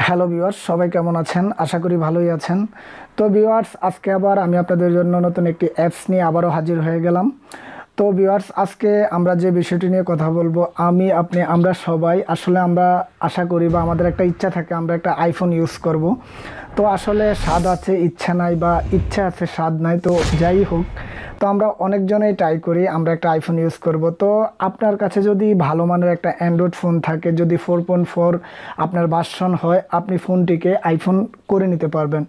Hello viewers, সবাই কেমন আছেন? আশা করি ভালোই আছেন। তো ভিউয়ার্স, আজকে আবার আমি আপনাদের জন্য নতুন একটি অ্যাপস নিয়ে আবারও হাজির হয়ে গেলাম। তো ভিউয়ার্স, আজকে আমরা যে বিষয়টি নিয়ে কথা বলবো, আপনি আমরা সবাই আসলে আমরা আশা করি বা আমাদের একটা ইচ্ছা থাকে আমরা একটা আইফোন ইউজ করব। তো আসলে স্বাদ আছে ইচ্ছা নাই, বা ইচ্ছা আছে স্বাদ নাই, তো যাই হোক, তো আমরা অনেকজনেই ট্রাই করি আমরা একটা আইফোন ইউজ করব। তো আপনার কাছে যদি ভালো মানের একটা অ্যান্ড্রয়েড ফোন থাকে, যদি 4.4 আপনার ভার্সন হয়, আপনি ফোনটিকে আইফোন করে নিতে পারবেন।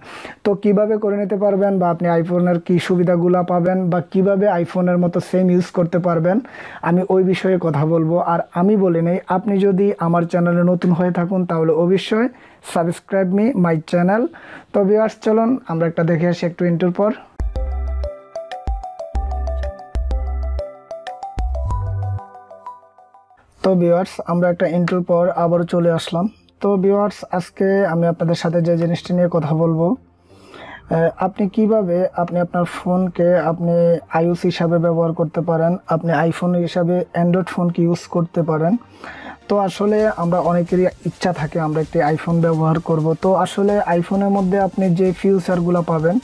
তো কিভাবে করে নিতে পারবেন, বা আপনি আইফোনের কি সুবিধাগুলো পাবেন, বা কিভাবে আইফোনের মতো সেম ইউজ করতে পারবেন, আমি ওই বিষয়ে কথা বলবো। আর আমি বলে নেই, আপনি যদি আমার চ্যানেলে নতুন হয়ে থাকুন তাহলে অবশ্যই সাবস্ক্রাইব মি মাই চ্যানেল। তো ভিউয়ার্স, চলুন আমরা একটা দেখে আসি একটু ইন্টার পর। তো ভিউয়ার্স, আমরা একটা ইন্টার পর আবারও চলে আসলাম। তো ভিউয়ার্স, আজকে আমি আপনাদের সাথে যে জিনিসটি নিয়ে কথা বলবো, আপনি কিভাবে আপনি আপনার ফোনকে আপনি আইওএস হিসাবে ব্যবহার করতে পারেন, আপনি আইফোন হিসাবে অ্যান্ড্রয়েড ফোনকে ইউজ করতে পারেন। তো আসলে আমরা অনেকেরই ইচ্ছা থাকে আমরা একটি আইফোন ব্যবহার করব। তো আসলে আইফোনের মধ্যে আপনি যে ফিউচারগুলো পাবেন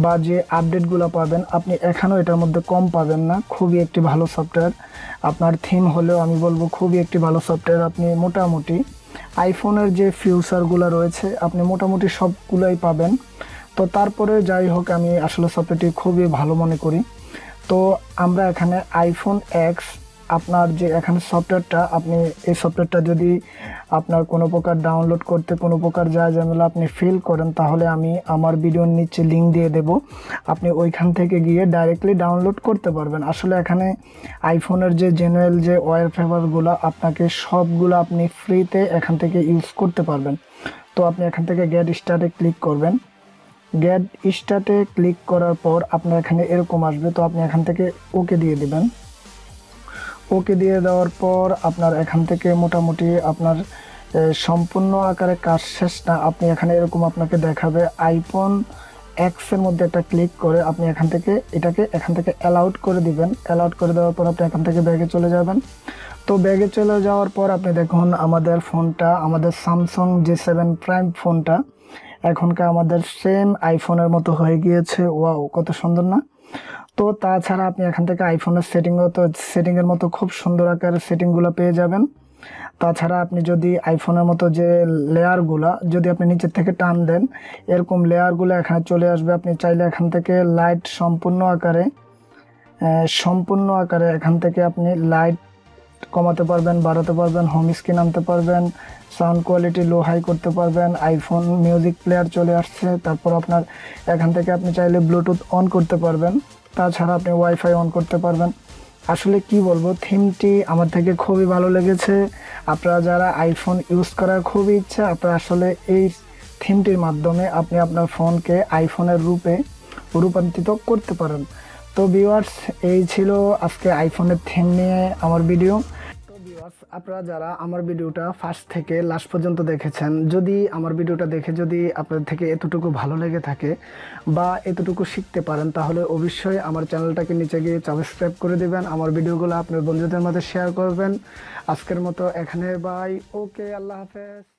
বা যে আপডেটগুলো পাবেন, আপনি এখানেও এটার মধ্যে কম পাবেন না। খুবই একটি ভালো সফটওয়্যার, আপনার থিম হলেও আমি বলবো খুবই একটি ভালো সফটওয়্যার। আপনি মোটামুটি আইফোনের যে ফিউচারগুলো রয়েছে আপনি মোটামুটি সবগুলোই পাবেন। তো তারপরে যাই হোক, আমি আসলে সফটওয়্যারটি খুবই ভালো মনে করি। তো আমরা এখানে আইফোন এক্স, আপনার যে এখানে সফটওয়্যারটা, আপনি এই সফটওয়্যারটা যদি আপনার কোনো প্রকার ডাউনলোড করতে কোনো প্রকার ঝামেলা আপনি ফিল করেন, তাহলে আমি আমার ভিডিওর নিচে লিঙ্ক দিয়ে দেব, আপনি ওইখান থেকে গিয়ে ডাইরেক্টলি ডাউনলোড করতে পারবেন। আসলে এখানে আইফোনের যে জেনারেল যে ওয়ালপেপারগুলো আপনাকে সবগুলো আপনি ফ্রিতে এখান থেকে ইউজ করতে পারবেন। তো আপনি এখান থেকে গেট স্টার্টে ক্লিক করবেন। গেট স্টার্টে ক্লিক করার পর আপনার এখানে এরকম আসবে। তো আপনি এখান থেকে ওকে দিয়ে দিবেন। ওকে দিয়ে দেওয়ার পর আপনার এখান থেকে মোটামুটি আপনার সম্পূর্ণ আকারে কাজ শেষ না, আপনি এখানে এরকম আপনাকে দেখাবে আইফোন এক্সের মধ্যে একটা ক্লিক করে আপনি এটাকে এখান থেকে অ্যালাউড করে দিবেন। অ্যালাউড করে দেওয়ার পর আপনি এখান থেকে ব্যাগে চলে যাবেন। তো ব্যাগে চলে যাওয়ার পর আপনি দেখুন আমাদের ফোনটা, আমাদের স্যামসাং J7 প্রাইম ফোনটা এখনকার আমাদের সেম আইফোনের মতো হয়ে গিয়েছে। ওয়াও, কত সুন্দর না? তো তাছাড়া আপনি এখান থেকে আইফোনের সেটিংয়ের মতো খুব সুন্দর আকারের সেটিংগুলো পেয়ে যাবেন। তাছাড়া আপনি যদি আইফোনের মতো যে লেয়ারগুলা যদি আপনি নিচের থেকে টান দেন, এরকম লেয়ারগুলো এখানে চলে আসবে। আপনি চাইলে এখান থেকে লাইট সম্পূর্ণ আকারে এখান থেকে আপনি লাইট কমাতে পারবেন, বাড়াতে পারবেন, হোম স্ক্রিন আনতে পারবেন, সাউন্ড কোয়ালিটি লো হাই করতে পারবেন। আইফোন মিউজিক প্লেয়ার চলে আসছে। তারপর আপনার এখান থেকে আপনি চাইলে ব্লুটুথ অন করতে পারবেন। তাছাড়া আপনি ওয়াইফাই অন করতে পারবেন। আসলে কি বলবো, থিমটি আমার থেকে খুবই ভালো লেগেছে। আপনারা যারা আইফোন ইউজ করার খুবই ইচ্ছা, আপনারা আসলে এই থিমটির মাধ্যমে আপনি আপনার ফোনকে আইফোনের রূপে রূপান্তরিত করতে পারেন। তো ভিউয়ার্স, এই ছিল আজকে আইফোনের থিম নিয়ে আমার ভিডিও। তো ভিউয়ার্স, আপনারা যারা আমার ভিডিওটা ফার্স্ট থেকে লাস্ট পর্যন্ত দেখেছেন, যদি আমার ভিডিওটা দেখে যদি আপনাদের থেকে এতটুকু ভালো লেগে থাকে বা এতটুকু শিখতে পারেন, তাহলে অবশ্যই আমার চ্যানেলটাকে নিচে গিয়ে সাবস্ক্রাইব করে দেবেন, আমার ভিডিওগুলো আপনার বন্ধুদের মধ্যে শেয়ার করবেন। আজকের মতো এখানে বাই, ওকে, আল্লাহ হাফেজ।